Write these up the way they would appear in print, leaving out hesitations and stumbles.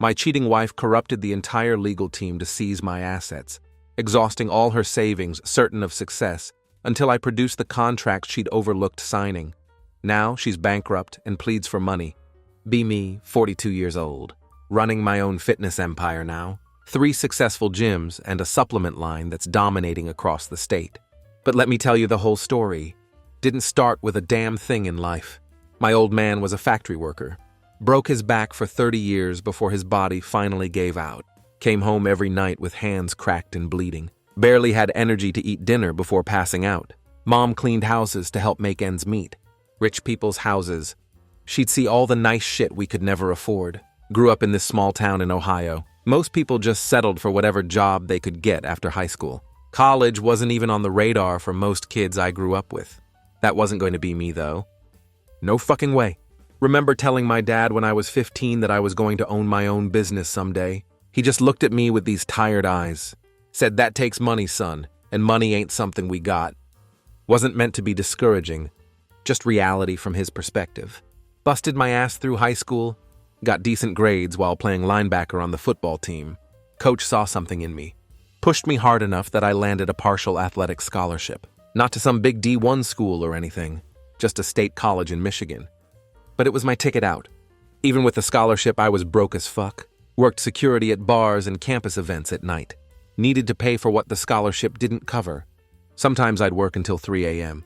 My cheating wife corrupted the entire legal team to seize my assets, exhausting all her savings, certain of success, until I produced the contract she'd overlooked signing. Now she's bankrupt and pleads for money. Be me, 42 years old, running my own fitness empire now. 3 successful gyms and a supplement line that's dominating across the state. But let me tell you the whole story. Didn't start with a damn thing in life. My old man was a factory worker. Broke his back for 30 years before his body finally gave out. Came home every night with hands cracked and bleeding. Barely had energy to eat dinner before passing out. Mom cleaned houses to help make ends meet. Rich people's houses. She'd see all the nice shit we could never afford. Grew up in this small town in Ohio. Most people just settled for whatever job they could get after high school. College wasn't even on the radar for most kids I grew up with. That wasn't going to be me, though. No fucking way. Remember telling my dad when I was 15 that I was going to own my own business someday. He just looked at me with these tired eyes. Said, "That takes money, son, and money ain't something we got." Wasn't meant to be discouraging, just reality from his perspective. Busted my ass through high school, got decent grades while playing linebacker on the football team. Coach saw something in me. Pushed me hard enough that I landed a partial athletic scholarship. Not to some big D1 school or anything, just a state college in Michigan. But it was my ticket out. Even with the scholarship, I was broke as fuck. Worked security at bars and campus events at night. Needed to pay for what the scholarship didn't cover. Sometimes I'd work until 3 a.m.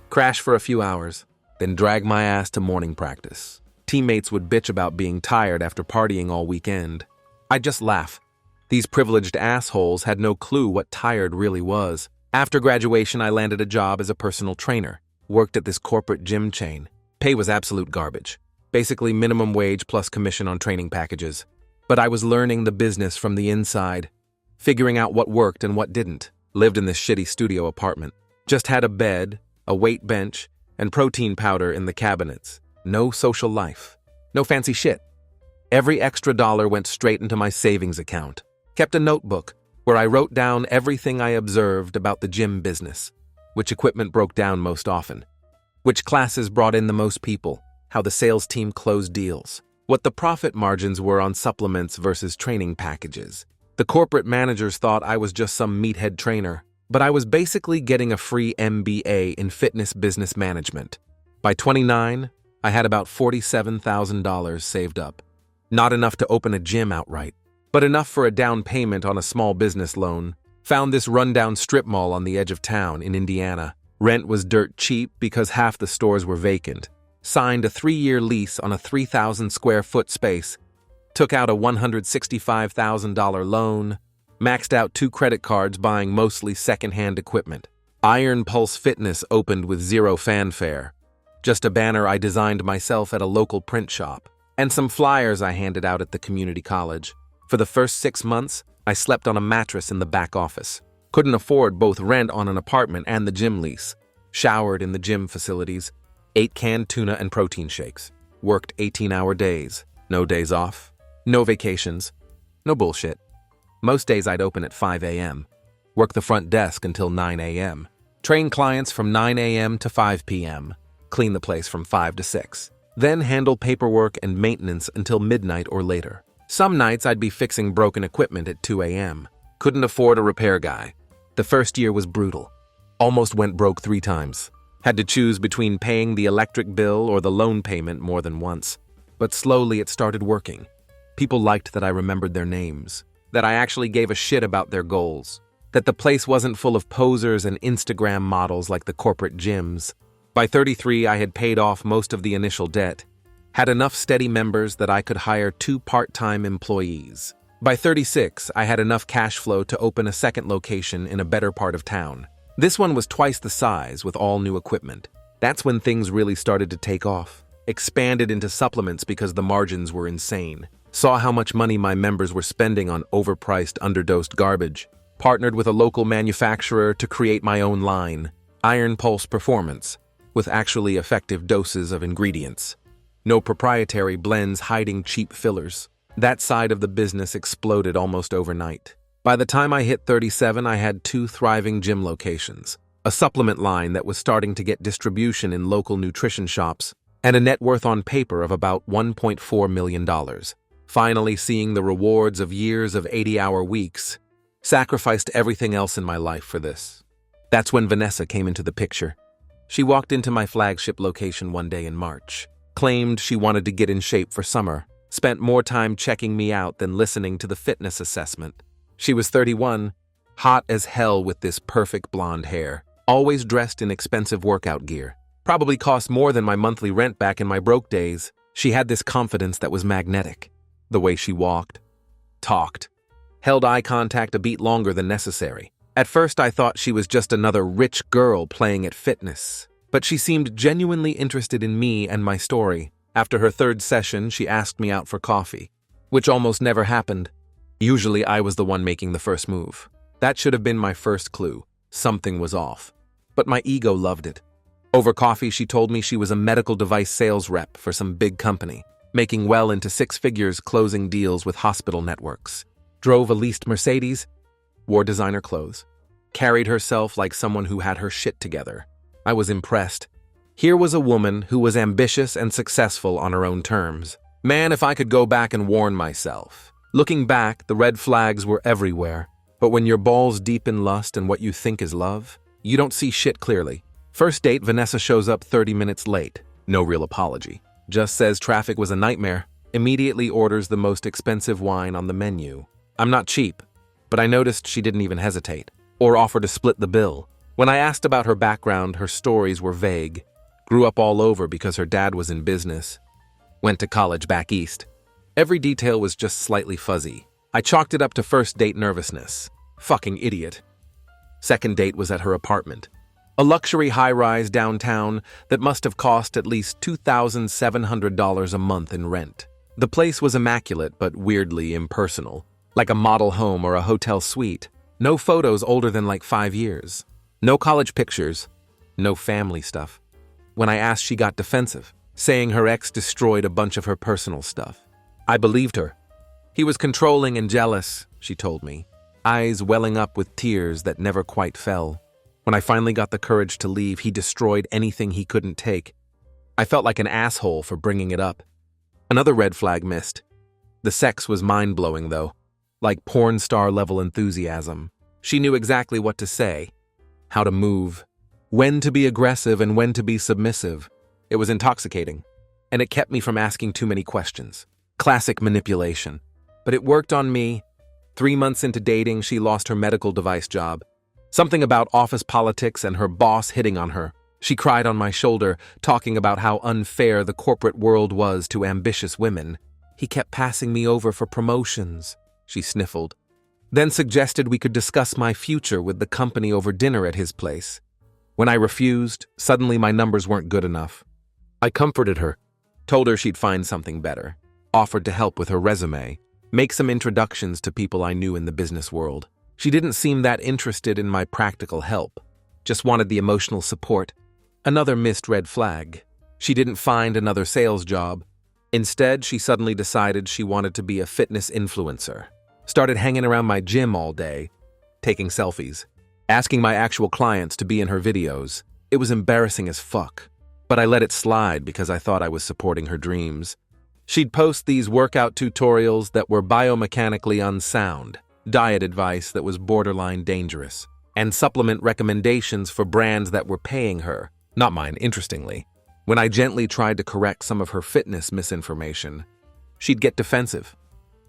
Crash for a few hours, then drag my ass to morning practice. Teammates would bitch about being tired after partying all weekend. I'd just laugh. These privileged assholes had no clue what tired really was. After graduation, I landed a job as a personal trainer. Worked at this corporate gym chain. Pay was absolute garbage. Basically minimum wage plus commission on training packages. But I was learning the business from the inside. Figuring out what worked and what didn't. Lived in this shitty studio apartment. Just had a bed, a weight bench, and protein powder in the cabinets. No social life. No fancy shit. Every extra dollar went straight into my savings account. Kept a notebook where I wrote down everything I observed about the gym business. Which equipment broke down most often. Which classes brought in the most people. How the sales team closed deals. What the profit margins were on supplements versus training packages. The corporate managers thought I was just some meathead trainer, but I was basically getting a free MBA in fitness business management. By 29, I had about $47,000 saved up. Not enough to open a gym outright, but enough for a down payment on a small business loan. Found this rundown strip mall on the edge of town in Indiana. Rent was dirt cheap because half the stores were vacant. Signed a 3-year lease on a 3,000 square foot space. Took out a $165,000 loan. Maxed out 2 credit cards buying mostly secondhand equipment. Iron Pulse Fitness opened with zero fanfare. Just a banner I designed myself at a local print shop. And some flyers I handed out at the community college. For the first 6 months, I slept on a mattress in the back office. Couldn't afford both rent on an apartment and the gym lease. Showered in the gym facilities. Ate canned tuna and protein shakes. Worked 18-hour days. No days off. No vacations. No bullshit. Most days I'd open at 5 a.m. Work the front desk until 9 a.m. Train clients from 9 a.m. to 5 p.m. Clean the place from 5 to 6. Then handle paperwork and maintenance until midnight or later. Some nights I'd be fixing broken equipment at 2 a.m. Couldn't afford a repair guy. The first year was brutal. Almost went broke 3 times. Had to choose between paying the electric bill or the loan payment more than once. But slowly it started working. People liked that I remembered their names. That I actually gave a shit about their goals. That the place wasn't full of posers and Instagram models like the corporate gyms. By 33, I had paid off most of the initial debt. Had enough steady members that I could hire 2 part-time employees. By 36, I had enough cash flow to open a second location in a better part of town. This one was twice the size with all new equipment. That's when things really started to take off. Expanded into supplements because the margins were insane. Saw how much money my members were spending on overpriced, underdosed garbage. Partnered with a local manufacturer to create my own line, Iron Pulse Performance, with actually effective doses of ingredients. No proprietary blends hiding cheap fillers. That side of the business exploded almost overnight. By the time I hit 37, I had 2 thriving gym locations, a supplement line that was starting to get distribution in local nutrition shops, and a net worth on paper of about $1.4 million. finally seeing the rewards of years of 80-hour weeks. Sacrificed everything else in my life for this. That's when Vanessa came into the picture. She walked into my flagship location one day in March, claimed she wanted to get in shape for summer, spent more time checking me out than listening to the fitness assessment. She was 31, hot as hell with this perfect blonde hair, always dressed in expensive workout gear. Probably cost more than my monthly rent back in my broke days. She had this confidence that was magnetic. The way she walked, talked, held eye contact a beat longer than necessary. At first I thought she was just another rich girl playing at fitness, but she seemed genuinely interested in me and my story. After her third session, she asked me out for coffee, which almost never happened. Usually I was the one making the first move. That should have been my first clue. Something was off. But my ego loved it. Over coffee, she told me she was a medical device sales rep for some big company, making well into 6 figures closing deals with hospital networks. Drove a leased Mercedes, wore designer clothes, carried herself like someone who had her shit together. I was impressed. Here was a woman who was ambitious and successful on her own terms. Man, if I could go back and warn myself. Looking back, the red flags were everywhere. But when you're balls deep in lust and what you think is love, you don't see shit clearly. First date, Vanessa shows up 30 minutes late. No real apology. Just says traffic was a nightmare. Immediately orders the most expensive wine on the menu. I'm not cheap, but I noticed she didn't even hesitate or offer to split the bill. When I asked about her background, her stories were vague. Grew up all over because her dad was in business. Went to college back east. Every detail was just slightly fuzzy. I chalked it up to first date nervousness. Fucking idiot. Second date was at her apartment. A luxury high-rise downtown that must have cost at least $2,700 a month in rent. The place was immaculate but weirdly impersonal, like a model home or a hotel suite. No photos older than like 5 years. No college pictures. No family stuff. When I asked, she got defensive, saying her ex destroyed a bunch of her personal stuff. I believed her. He was controlling and jealous, she told me, eyes welling up with tears that never quite fell. When I finally got the courage to leave, he destroyed anything he couldn't take. I felt like an asshole for bringing it up. Another red flag missed. The sex was mind-blowing, though. Like porn star-level enthusiasm. She knew exactly what to say, how to move, when to be aggressive and when to be submissive. It was intoxicating, and it kept me from asking too many questions. Classic manipulation. But it worked on me. 3 months into dating, she lost her medical device job. Something about office politics and her boss hitting on her. She cried on my shoulder, talking about how unfair the corporate world was to ambitious women. He kept passing me over for promotions, she sniffled. Then suggested we could discuss my future with the company over dinner at his place. When I refused, suddenly my numbers weren't good enough. I comforted her, told her she'd find something better, offered to help with her resume, make some introductions to people I knew in the business world. She didn't seem that interested in my practical help, just wanted the emotional support. Another missed red flag. She didn't find another sales job. Instead, she suddenly decided she wanted to be a fitness influencer. Started hanging around my gym all day, taking selfies, asking my actual clients to be in her videos. It was embarrassing as fuck, but I let it slide because I thought I was supporting her dreams. She'd post these workout tutorials that were biomechanically unsound, diet advice that was borderline dangerous, and supplement recommendations for brands that were paying her, not mine, interestingly. When I gently tried to correct some of her fitness misinformation, she'd get defensive.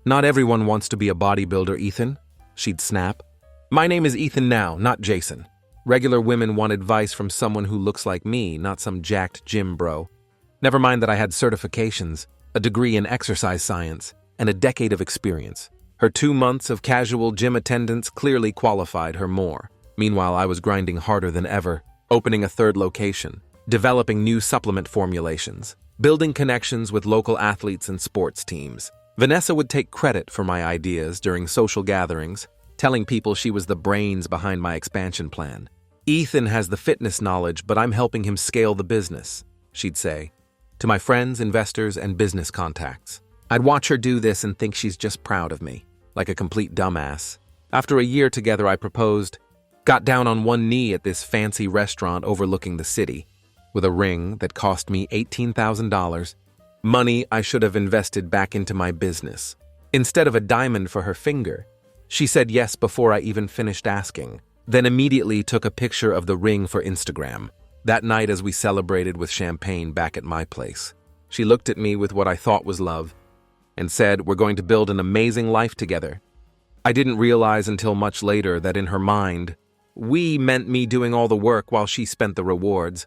Not everyone wants to be a bodybuilder, Ethan, she'd snap. My name is Ethan now, not Jason. Regular women want advice from someone who looks like me, not some jacked gym bro. Never mind that I had certifications, a degree in exercise science, and a decade of experience. Her 2 months of casual gym attendance clearly qualified her more. Meanwhile, I was grinding harder than ever, opening a third location, developing new supplement formulations, building connections with local athletes and sports teams. Vanessa would take credit for my ideas during social gatherings, telling people she was the brains behind my expansion plan. Ethan has the fitness knowledge, but I'm helping him scale the business, she'd say, to my friends, investors, and business contacts. I'd watch her do this and think she's just proud of me, like a complete dumbass. After a year together, I proposed, got down on one knee at this fancy restaurant overlooking the city, with a ring that cost me $18,000. Money I should have invested back into my business. Instead of a diamond for her finger, she said yes before I even finished asking, then immediately took a picture of the ring for Instagram. That night as we celebrated with champagne back at my place, she looked at me with what I thought was love and said, "We're going to build an amazing life together." I didn't realize until much later that in her mind, we meant me doing all the work while she spent the rewards.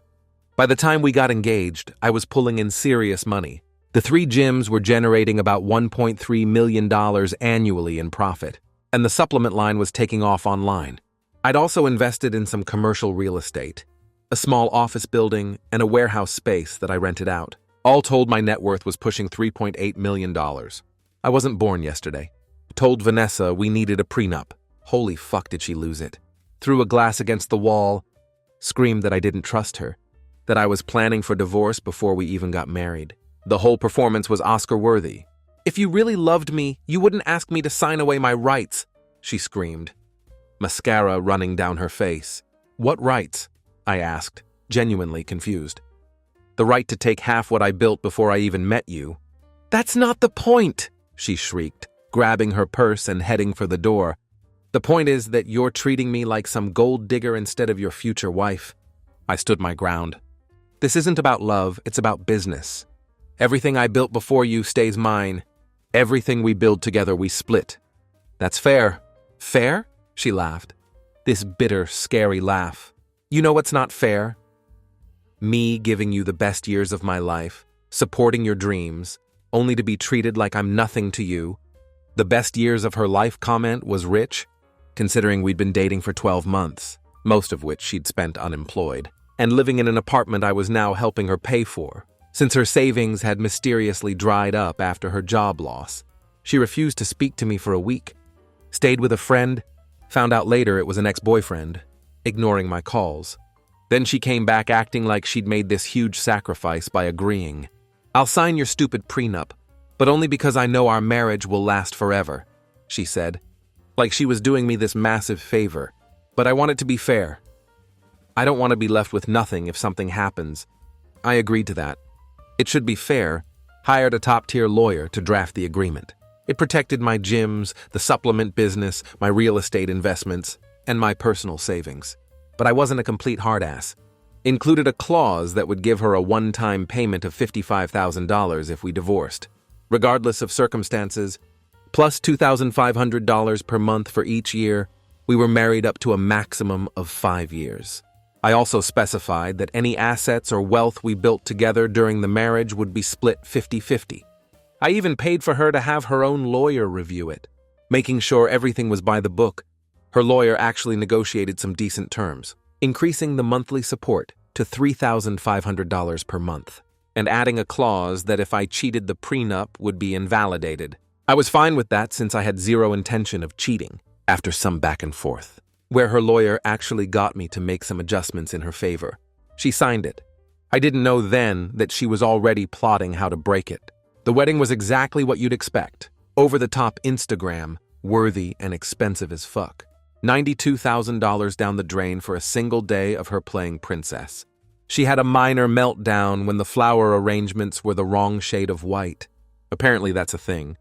By the time we got engaged, I was pulling in serious money. The 3 gyms were generating about $1.3 million annually in profit, and the supplement line was taking off online. I'd also invested in some commercial real estate, a small office building, and a warehouse space that I rented out. All told, my net worth was pushing $3.8 million. I wasn't born yesterday. Told Vanessa we needed a prenup. Holy fuck, did she lose it. Threw a glass against the wall, screamed that I didn't trust her, that I was planning for divorce before we even got married. The whole performance was Oscar-worthy. "If you really loved me, you wouldn't ask me to sign away my rights," she screamed, mascara running down her face. "What rights?" I asked, genuinely confused. "The right to take half what I built before I even met you." "That's not the point," she shrieked, grabbing her purse and heading for the door. "The point is that you're treating me like some gold digger instead of your future wife." I stood my ground. "This isn't about love, it's about business. Everything I built before you stays mine. Everything we build together, we split. That's fair." "Fair?" she laughed. This bitter, scary laugh. "You know what's not fair? Me giving you the best years of my life, supporting your dreams, only to be treated like I'm nothing to you." The best years of her life comment was rich, considering we'd been dating for 12 months, most of which she'd spent unemployed, and living in an apartment I was now helping her pay for, since her savings had mysteriously dried up after her job loss. She refused to speak to me for a week, stayed with a friend, found out later it was an ex-boyfriend, ignoring my calls. Then she came back acting like she'd made this huge sacrifice by agreeing. "I'll sign your stupid prenup, but only because I know our marriage will last forever," she said, like she was doing me this massive favor. "But I want it to be fair. I don't want to be left with nothing if something happens." I agreed to that. It should be fair, hired a top-tier lawyer to draft the agreement. It protected my gyms, the supplement business, my real estate investments, and my personal savings. But I wasn't a complete hard-ass. Included a clause that would give her a one-time payment of $55,000 if we divorced, regardless of circumstances, plus $2,500 per month for each year. We were married up to a maximum of 5 years. I also specified that any assets or wealth we built together during the marriage would be split 50-50. I even paid for her to have her own lawyer review it, making sure everything was by the book. Her lawyer actually negotiated some decent terms, increasing the monthly support to $3,500 per month, and adding a clause that if I cheated, the prenup would be invalidated. I was fine with that since I had zero intention of cheating, after some back and forth, where her lawyer actually got me to make some adjustments in her favor. She signed it. I didn't know then that she was already plotting how to break it. The wedding was exactly what you'd expect. Over-the-top Instagram, worthy and expensive as fuck. $92,000 down the drain for a single day of her playing princess. She had a minor meltdown when the flower arrangements were the wrong shade of white. Apparently that's a thing.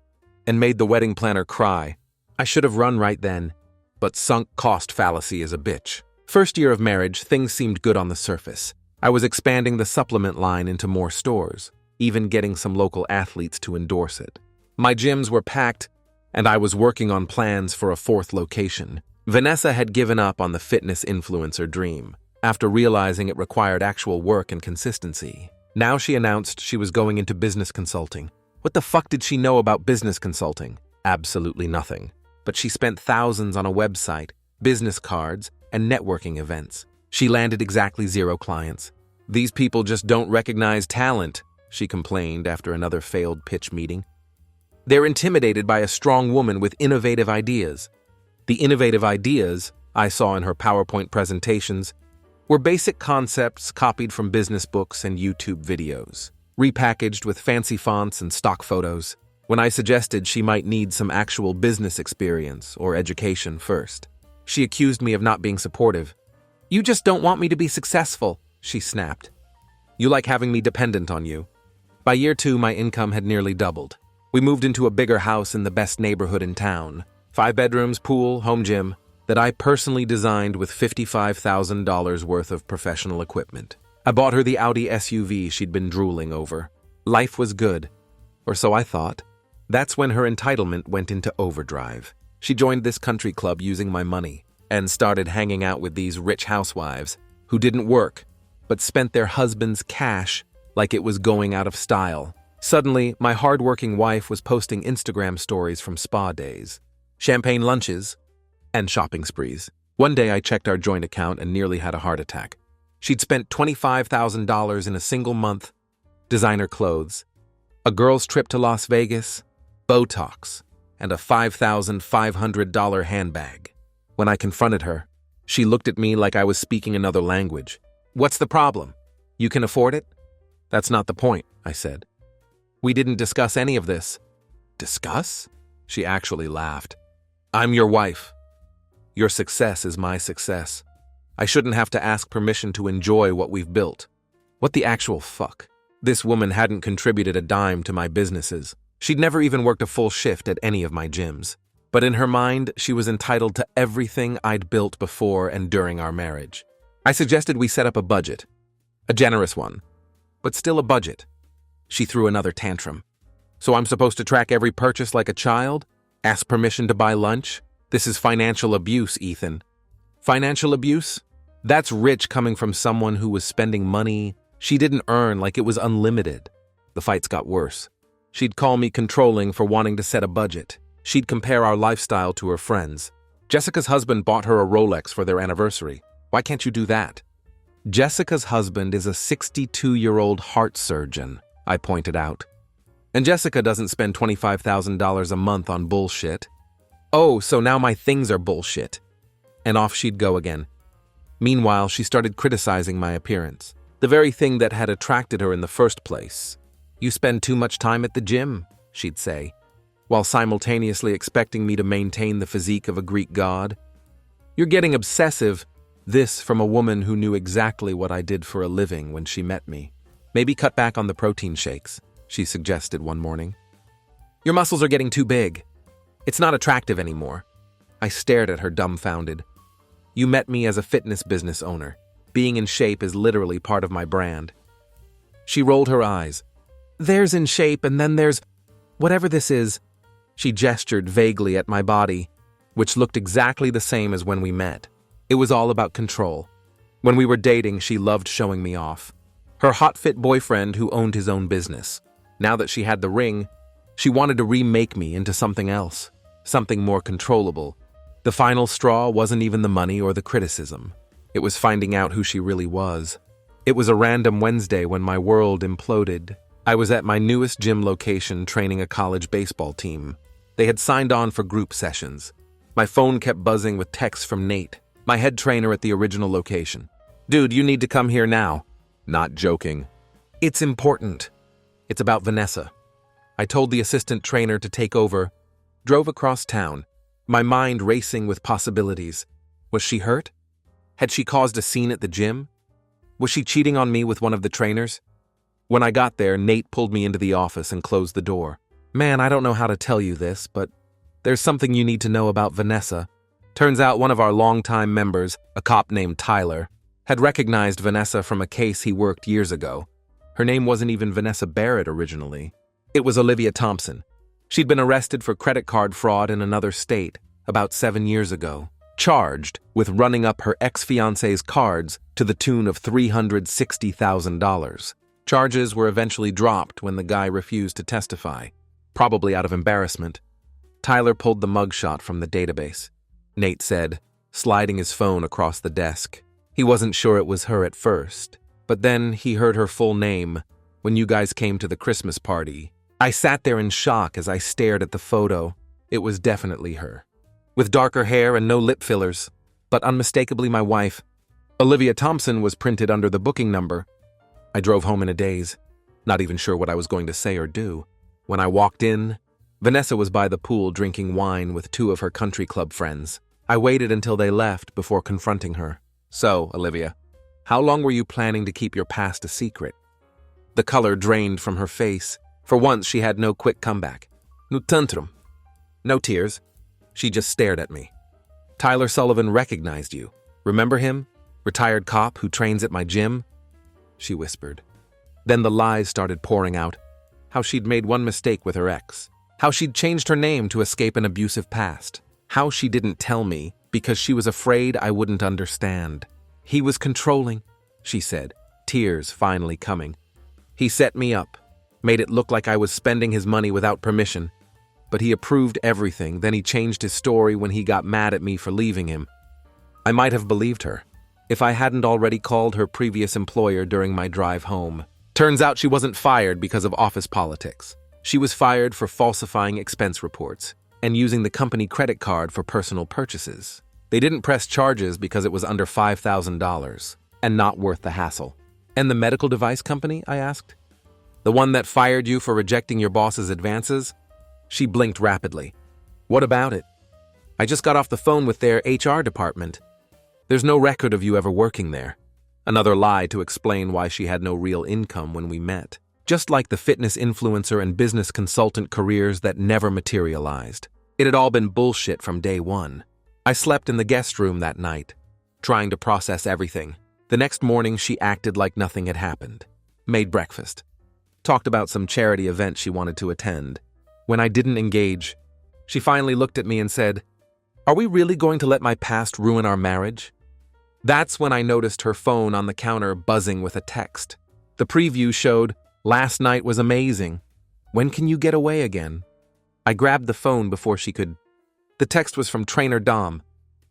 And made the wedding planner cry. I should have run right then. But sunk cost fallacy is a bitch. First year of marriage, things seemed good on the surface. I was expanding the supplement line into more stores, even getting some local athletes to endorse it. My gyms were packed, and I was working on plans for a 4th location. Vanessa had given up on the fitness influencer dream, after realizing it required actual work and consistency. Now she announced she was going into business consulting. What the fuck did she know about business consulting? Absolutely nothing. But she spent thousands on a website, business cards, and networking events. She landed exactly 0 clients. "These people just don't recognize talent," she complained after another failed pitch meeting. "They're intimidated by a strong woman with innovative ideas." The innovative ideas I saw in her PowerPoint presentations were basic concepts copied from business books and YouTube videos, repackaged with fancy fonts and stock photos. When I suggested she might need some actual business experience or education first, she accused me of not being supportive. "You just don't want me to be successful," she snapped. "You like having me dependent on you." By year 2, my income had nearly doubled. We moved into a bigger house in the best neighborhood in town. 5 bedrooms, pool, home gym, that I personally designed with $55,000 worth of professional equipment. I bought her the Audi SUV she'd been drooling over. Life was good, or so I thought. That's when her entitlement went into overdrive. She joined this country club using my money and started hanging out with these rich housewives who didn't work, but spent their husband's cash like it was going out of style. Suddenly, my hard-working wife was posting Instagram stories from spa days, champagne lunches, and shopping sprees. One day I checked our joint account and nearly had a heart attack. She'd spent $25,000 in a single month, designer clothes, a girl's trip to Las Vegas, Botox, and a $5,500 handbag. When I confronted her, she looked at me like I was speaking another language. "What's the problem? You can afford it?" "That's not the point," I said. "We didn't discuss any of this." "Discuss?" She actually laughed. "I'm your wife. Your success is my success. I shouldn't have to ask permission to enjoy what we've built." What the actual fuck? This woman hadn't contributed a dime to my businesses. She'd never even worked a full shift at any of my gyms. But in her mind, she was entitled to everything I'd built before and during our marriage. I suggested we set up a budget. A generous one, but still a budget. She threw another tantrum. "So I'm supposed to track every purchase like a child? Ask permission to buy lunch? This is financial abuse, Ethan." "Financial abuse? That's rich coming from someone who was spending money she didn't earn like it was unlimited." The fights got worse. She'd call me controlling for wanting to set a budget. She'd compare our lifestyle to her friends. "Jessica's husband bought her a Rolex for their anniversary. Why can't you do that?" "Jessica's husband is a 62-year-old heart surgeon," I pointed out. "And Jessica doesn't spend $25,000 a month on bullshit." "Oh, so now my things are bullshit." And off she'd go again. Meanwhile, she started criticizing my appearance, the very thing that had attracted her in the first place. "You spend too much time at the gym," she'd say, while simultaneously expecting me to maintain the physique of a Greek god. "You're getting obsessive." This from a woman who knew exactly what I did for a living when she met me. "Maybe cut back on the protein shakes," she suggested one morning. "Your muscles are getting too big. It's not attractive anymore." I stared at her dumbfounded. "You met me as a fitness business owner. Being in shape is literally part of my brand." She rolled her eyes. "There's in shape and then there's whatever this is." She gestured vaguely at my body, which looked exactly the same as when we met. It was all about control. When we were dating, she loved showing me off. Her hot-fit boyfriend who owned his own business. Now that she had the ring, she wanted to remake me into something else, something more controllable. The final straw wasn't even the money or the criticism. It was finding out who she really was. It was a random Wednesday when my world imploded. I was at my newest gym location training a college baseball team. They had signed on for group sessions. My phone kept buzzing with texts from Nate, my head trainer at the original location. "Dude, you need to come here now." Not joking. "It's important. It's about Vanessa." I told the assistant trainer to take over, drove across town, my mind racing with possibilities. Was she hurt? Had she caused a scene at the gym? Was she cheating on me with one of the trainers? When I got there, Nate pulled me into the office and closed the door. "Man, I don't know how to tell you this, but there's something you need to know about Vanessa." Turns out one of our longtime members, a cop named Tyler, had recognized Vanessa from a case he worked years ago. Her name wasn't even Vanessa Barrett originally. It was Olivia Thompson. She'd been arrested for credit card fraud in another state about 7 years ago, charged with running up her ex-fiancé's cards to the tune of $360,000. Charges were eventually dropped when the guy refused to testify, probably out of embarrassment. Tyler pulled the mugshot from the database. Nate said, sliding his phone across the desk. He wasn't sure it was her at first, but then he heard her full name when you guys came to the Christmas party. I sat there in shock as I stared at the photo. It was definitely her. With darker hair and no lip fillers, but unmistakably my wife. Olivia Thompson was printed under the booking number. I drove home in a daze, not even sure what I was going to say or do. When I walked in, Vanessa was by the pool drinking wine with 2 of her country club friends. I waited until they left before confronting her. "So, Olivia, how long were you planning to keep your past a secret?" The color drained from her face. For once, she had no quick comeback. No tantrum. No tears. She just stared at me. Tyler Sullivan recognized you. Remember him? Retired cop who trains at my gym? She whispered. Then the lies started pouring out. How she'd made one mistake with her ex. How she'd changed her name to escape an abusive past. How she didn't tell me because she was afraid I wouldn't understand. He was controlling, she said, tears finally coming. He set me up, made it look like I was spending his money without permission. But he approved everything, then he changed his story when he got mad at me for leaving him. I might have believed her, if I hadn't already called her previous employer during my drive home. Turns out she wasn't fired because of office politics. She was fired for falsifying expense reports and using the company credit card for personal purchases. They didn't press charges because it was under $5,000 and not worth the hassle. And the medical device company, I asked? The one that fired you for rejecting your boss's advances? She blinked rapidly. What about it? I just got off the phone with their HR department. There's no record of you ever working there. Another lie to explain why she had no real income when we met. Just like the fitness influencer and business consultant careers that never materialized. It had all been bullshit from day one. I slept in the guest room that night, trying to process everything. The next morning, she acted like nothing had happened. Made breakfast. Talked about some charity event she wanted to attend. When I didn't engage, she finally looked at me and said, "Are we really going to let my past ruin our marriage?" That's when I noticed her phone on the counter buzzing with a text. The preview showed, "Last night was amazing. When can you get away again?" I grabbed the phone before she could. The text was from Trainer Dom.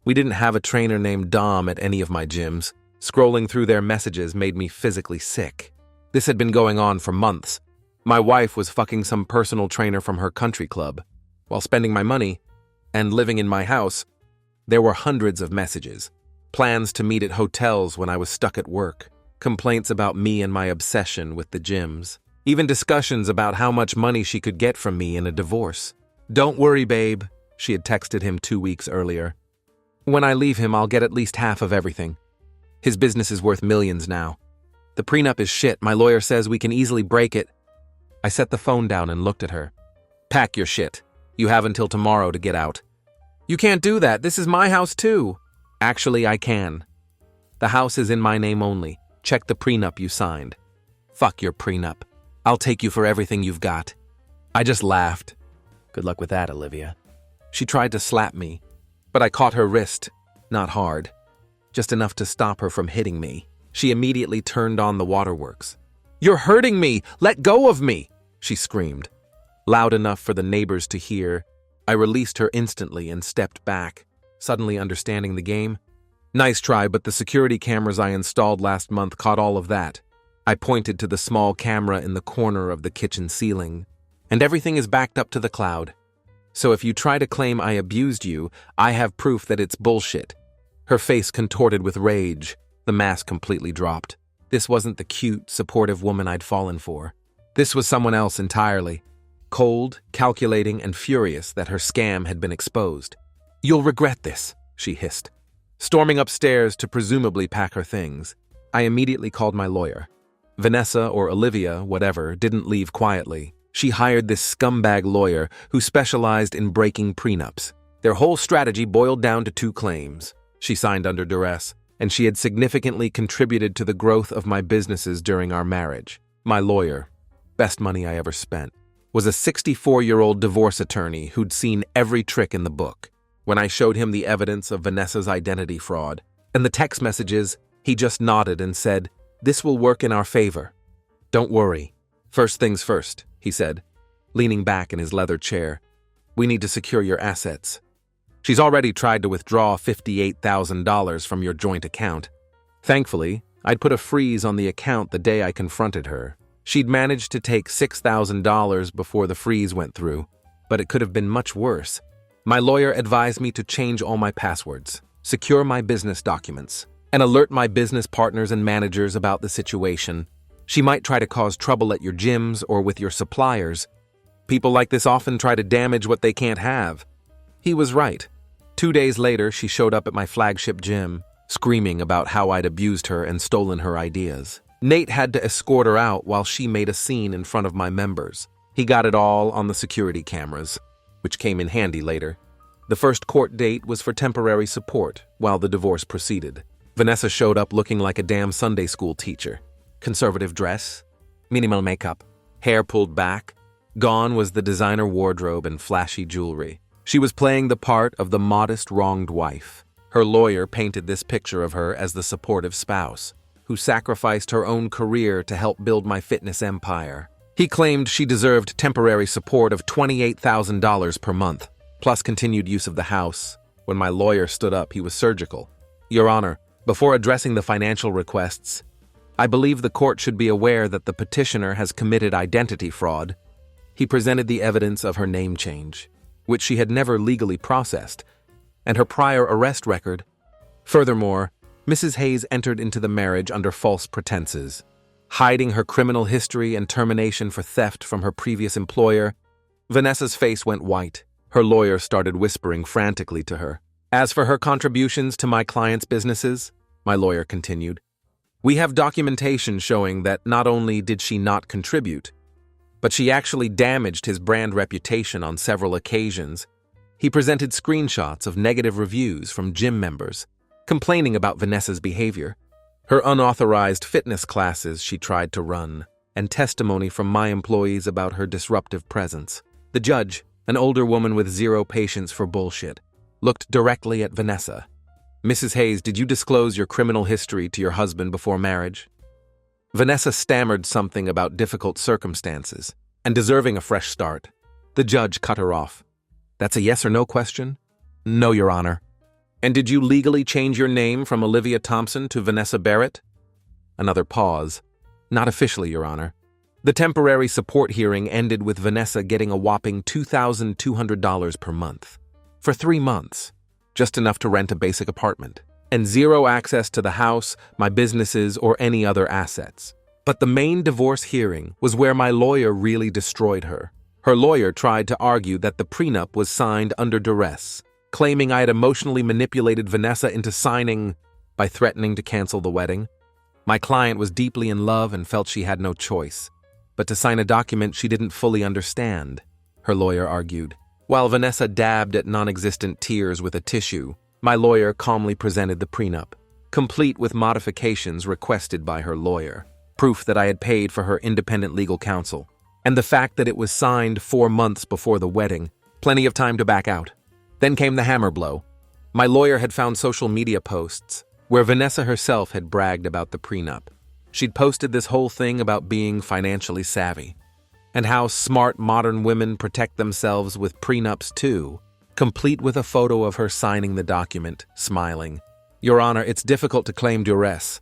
We didn't have a trainer named Dom at any of my gyms. Scrolling through their messages made me physically sick. This had been going on for months. My wife was fucking some personal trainer from her country club. While spending my money and living in my house, there were hundreds of messages. Plans to meet at hotels when I was stuck at work. Complaints about me and my obsession with the gyms. Even discussions about how much money she could get from me in a divorce. "Don't worry, babe," she had texted him 2 weeks earlier. "When I leave him, I'll get at least half of everything. His business is worth millions now. The prenup is shit. My lawyer says we can easily break it." I set the phone down and looked at her. "Pack your shit. You have until tomorrow to get out." "You can't do that. This is my house too." "Actually, I can. The house is in my name only. Check the prenup you signed." "Fuck your prenup. I'll take you for everything you've got." I just laughed. "Good luck with that, Olivia." She tried to slap me, but I caught her wrist, not hard, just enough to stop her from hitting me. She immediately turned on the waterworks. "You're hurting me! Let go of me!" she screamed. Loud enough for the neighbors to hear, I released her instantly and stepped back, suddenly understanding the game. "Nice try, but the security cameras I installed last month caught all of that." I pointed to the small camera in the corner of the kitchen ceiling. "And everything is backed up to the cloud. So if you try to claim I abused you, I have proof that it's bullshit." Her face contorted with rage. The mask completely dropped. This wasn't the cute, supportive woman I'd fallen for. This was someone else entirely. Cold, calculating, and furious that her scam had been exposed. "You'll regret this," she hissed. Storming upstairs to presumably pack her things, I immediately called my lawyer. Vanessa or Olivia, whatever, didn't leave quietly. She hired this scumbag lawyer who specialized in breaking prenups. Their whole strategy boiled down to 2 claims. She signed under duress, and she had significantly contributed to the growth of my businesses during our marriage. My lawyer, best money I ever spent, was a 64-year-old divorce attorney who'd seen every trick in the book. When I showed him the evidence of Vanessa's identity fraud and the text messages, he just nodded and said, "This will work in our favor. Don't worry. First things first," he said, leaning back in his leather chair. "We need to secure your assets. She's already tried to withdraw $58,000 from your joint account. Thankfully, I'd put a freeze on the account the day I confronted her. She'd managed to take $6,000 before the freeze went through, but it could have been much worse. My lawyer advised me to change all my passwords, secure my business documents, and alert my business partners and managers about the situation. She might try to cause trouble at your gyms or with your suppliers. People like this often try to damage what they can't have." He was right. 2 days later, she showed up at my flagship gym, screaming about how I'd abused her and stolen her ideas. Nate had to escort her out while she made a scene in front of my members. He got it all on the security cameras, which came in handy later. The first court date was for temporary support while the divorce proceeded. Vanessa showed up looking like a damn Sunday school teacher. Conservative dress, minimal makeup, hair pulled back. Gone was the designer wardrobe and flashy jewelry. She was playing the part of the modest wronged wife. Her lawyer painted this picture of her as the supportive spouse, who sacrificed her own career to help build my fitness empire. He claimed she deserved temporary support of $28,000 per month, plus continued use of the house. When my lawyer stood up, he was surgical. Your Honor, before addressing the financial requests, I believe the court should be aware that the petitioner has committed identity fraud. He presented the evidence of her name change, which she had never legally processed, and her prior arrest record. Furthermore, Mrs. Hayes entered into the marriage under false pretenses, hiding her criminal history and termination for theft from her previous employer. Vanessa's face went white. Her lawyer started whispering frantically to her. As for her contributions to my client's businesses, my lawyer continued, we have documentation showing that not only did she not contribute, but she actually damaged his brand reputation on several occasions. He presented screenshots of negative reviews from gym members, complaining about Vanessa's behavior, her unauthorized fitness classes she tried to run, and testimony from my employees about her disruptive presence. The judge, an older woman with zero patience for bullshit, looked directly at Vanessa. Mrs. Hayes, did you disclose your criminal history to your husband before marriage? Vanessa stammered something about difficult circumstances and deserving a fresh start. The judge cut her off. That's a yes or no question? No, Your Honor. And did you legally change your name from Olivia Thompson to Vanessa Barrett? Another pause. Not officially, Your Honor. The temporary support hearing ended with Vanessa getting a whopping $2,200 per month. For 3 months. Just enough to rent a basic apartment, and zero access to the house, my businesses, or any other assets. But the main divorce hearing was where my lawyer really destroyed her. Her lawyer tried to argue that the prenup was signed under duress, claiming I had emotionally manipulated Vanessa into signing by threatening to cancel the wedding. My client was deeply in love and felt she had no choice, but to sign a document she didn't fully understand, her lawyer argued. While Vanessa dabbed at non-existent tears with a tissue, my lawyer calmly presented the prenup, complete with modifications requested by her lawyer, proof that I had paid for her independent legal counsel, and the fact that it was signed 4 months before the wedding, plenty of time to back out. Then came the hammer blow. My lawyer had found social media posts where Vanessa herself had bragged about the prenup. She'd posted this whole thing about being financially savvy, and how smart modern women protect themselves with prenups too, complete with a photo of her signing the document, smiling. Your Honor, it's difficult to claim duress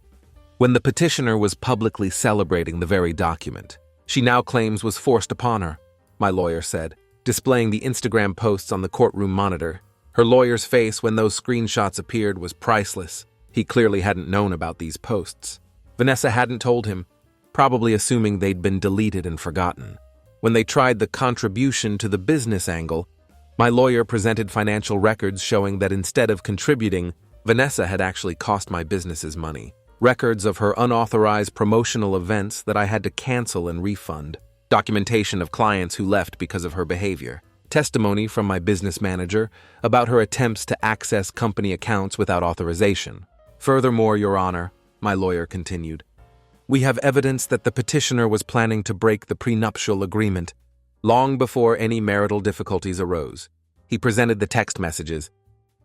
when the petitioner was publicly celebrating the very document she now claims was forced upon her, my lawyer said, displaying the Instagram posts on the courtroom monitor. Her lawyer's face when those screenshots appeared was priceless. He clearly hadn't known about these posts. Vanessa hadn't told him, probably assuming they'd been deleted and forgotten. When they tried the contribution to the business angle, my lawyer presented financial records showing that instead of contributing, Vanessa had actually cost my businesses money. Records of her unauthorized promotional events that I had to cancel and refund. Documentation of clients who left because of her behavior. Testimony from my business manager about her attempts to access company accounts without authorization. Furthermore, Your Honor, my lawyer continued, we have evidence that the petitioner was planning to break the prenuptial agreement long before any marital difficulties arose. He presented the text messages,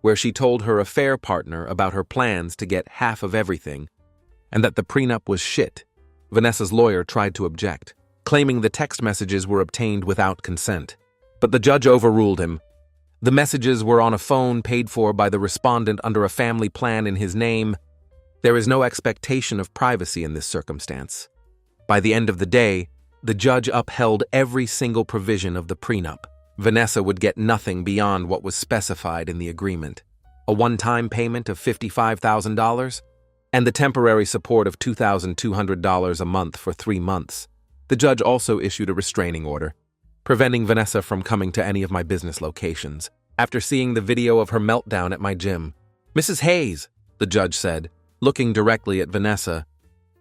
where she told her affair partner about her plans to get half of everything, and that the prenup was shit. Vanessa's lawyer tried to object, claiming the text messages were obtained without consent. But the judge overruled him. The messages were on a phone paid for by the respondent under a family plan in his name. There is no expectation of privacy in this circumstance. By the end of the day, the judge upheld every single provision of the prenup. Vanessa would get nothing beyond what was specified in the agreement. A one-time payment of $55,000 and the temporary support of $2,200 a month for 3 months. The judge also issued a restraining order, preventing Vanessa from coming to any of my business locations. After seeing the video of her meltdown at my gym, Mrs. Hayes, the judge said, looking directly at Vanessa,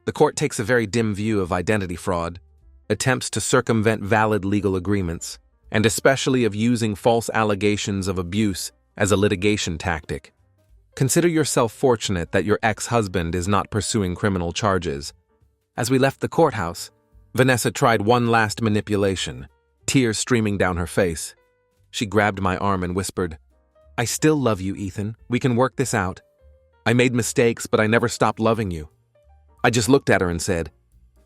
The court takes a very dim view of identity fraud, attempts to circumvent valid legal agreements, and especially of using false allegations of abuse as a litigation tactic. Consider yourself fortunate that your ex-husband is not pursuing criminal charges. As we left the courthouse, Vanessa tried one last manipulation, tears streaming down her face. She grabbed my arm and whispered, "I still love you, Ethan. We can work this out. I made mistakes, but I never stopped loving you." I just looked at her and said,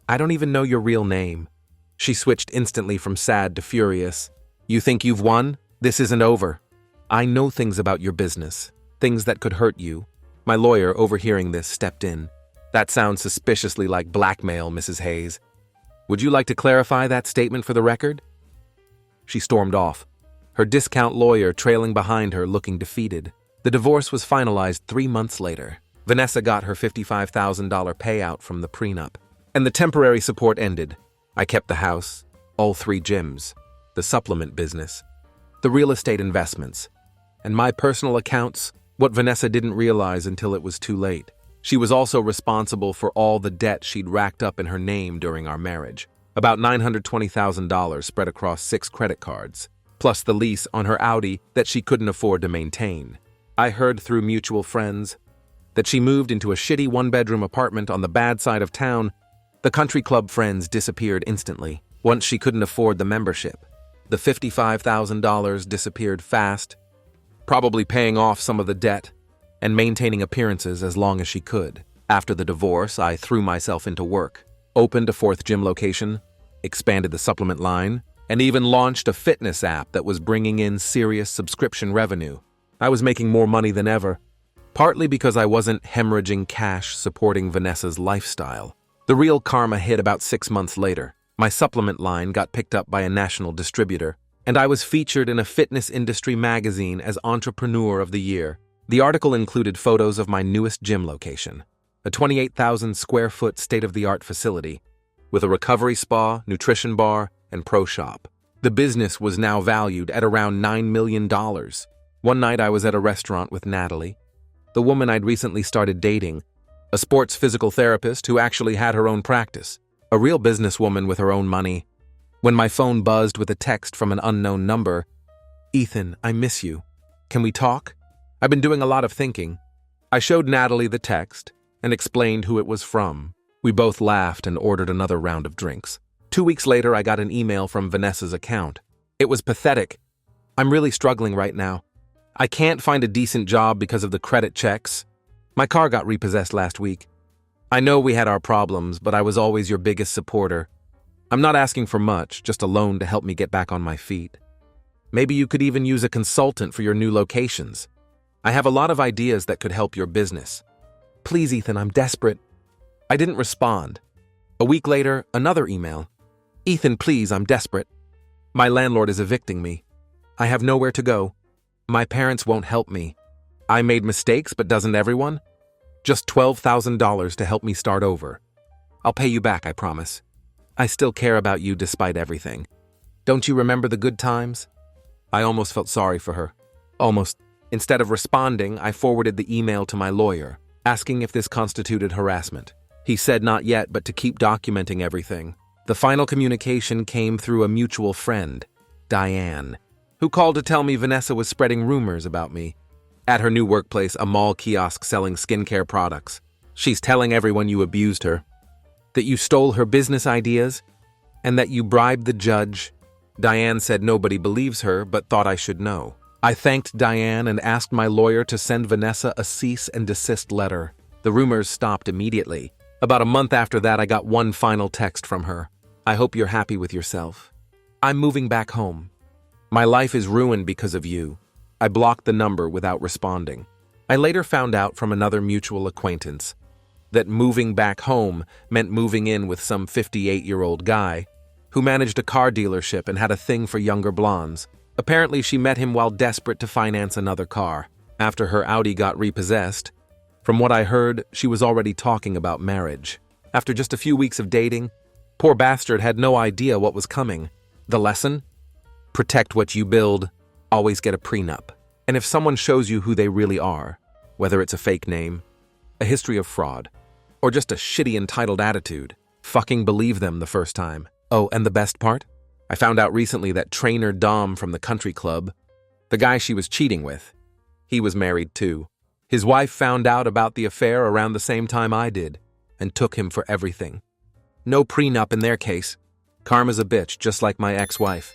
"I don't even know your real name." She switched instantly from sad to furious. "You think you've won? This isn't over. I know things about your business, things that could hurt you." My lawyer, overhearing this, stepped in. "That sounds suspiciously like blackmail, Mrs. Hayes. Would you like to clarify that statement for the record?" She stormed off, her discount lawyer trailing behind her, looking defeated. The divorce was finalized 3 months later. Vanessa got her $55,000 payout from the prenup, and the temporary support ended. I kept the house, all 3 gyms, the supplement business, the real estate investments, and my personal accounts, what Vanessa didn't realize until it was too late. She was also responsible for all the debt she'd racked up in her name during our marriage, about $920,000 spread across 6 credit cards, plus the lease on her Audi that she couldn't afford to maintain. I heard through mutual friends that she moved into a shitty 1-bedroom apartment on the bad side of town. The country club friends disappeared instantly once she couldn't afford the membership. The $55,000 disappeared fast, probably paying off some of the debt and maintaining appearances as long as she could. After the divorce, I threw myself into work, opened a 4th gym location, expanded the supplement line, and even launched a fitness app that was bringing in serious subscription revenue. I was making more money than ever, partly because I wasn't hemorrhaging cash supporting Vanessa's lifestyle. The real karma hit about 6 months later. My supplement line got picked up by a national distributor, and I was featured in a fitness industry magazine as Entrepreneur of the Year. The article included photos of my newest gym location, a 28,000 square foot state-of-the-art facility with a recovery spa, nutrition bar, and pro shop. The business was now valued at around $9 million. One night I was at a restaurant with Natalie, the woman I'd recently started dating, a sports physical therapist who actually had her own practice, a real businesswoman with her own money, when my phone buzzed with a text from an unknown number. "Ethan, I miss you. Can we talk? I've been doing a lot of thinking." I showed Natalie the text and explained who it was from. We both laughed and ordered another round of drinks. 2 weeks later, I got an email from Vanessa's account. It was pathetic. "I'm really struggling right now. I can't find a decent job because of the credit checks. My car got repossessed last week. I know we had our problems, but I was always your biggest supporter. I'm not asking for much, just a loan to help me get back on my feet. Maybe you could even use a consultant for your new locations. I have a lot of ideas that could help your business. Please, Ethan, I'm desperate." I didn't respond. A week later, another email. "Ethan, please, I'm desperate. My landlord is evicting me. I have nowhere to go. My parents won't help me. I made mistakes, but doesn't everyone? Just $12,000 to help me start over. I'll pay you back, I promise. I still care about you despite everything. Don't you remember the good times?" I almost felt sorry for her. Almost. Instead of responding, I forwarded the email to my lawyer, asking if this constituted harassment. He said not yet, but to keep documenting everything. The final communication came through a mutual friend, Diane, who called to tell me Vanessa was spreading rumors about me. At her new workplace, a mall kiosk selling skincare products. "She's telling everyone you abused her, that you stole her business ideas, and that you bribed the judge." Diane said nobody believes her, but thought I should know. I thanked Diane and asked my lawyer to send Vanessa a cease and desist letter. The rumors stopped immediately. About a month after that, I got one final text from her. "I hope you're happy with yourself. I'm moving back home. My life is ruined because of you." I blocked the number without responding. I later found out from another mutual acquaintance that moving back home meant moving in with some 58-year-old guy who managed a car dealership and had a thing for younger blondes. Apparently, she met him while desperate to finance another car. After her Audi got repossessed, from what I heard, she was already talking about marriage. After just a few weeks of dating, poor bastard had no idea what was coming. The lesson? Protect what you build, always get a prenup. And if someone shows you who they really are, whether it's a fake name, a history of fraud, Or just a shitty entitled attitude. Fucking believe them the first time. Oh, and the best part? I found out recently that trainer Dom from the country club, the guy she was cheating with, he was married too. His wife found out about the affair around the same time I did, and took him for everything. No prenup in their case. Karma's a bitch, just like my ex-wife.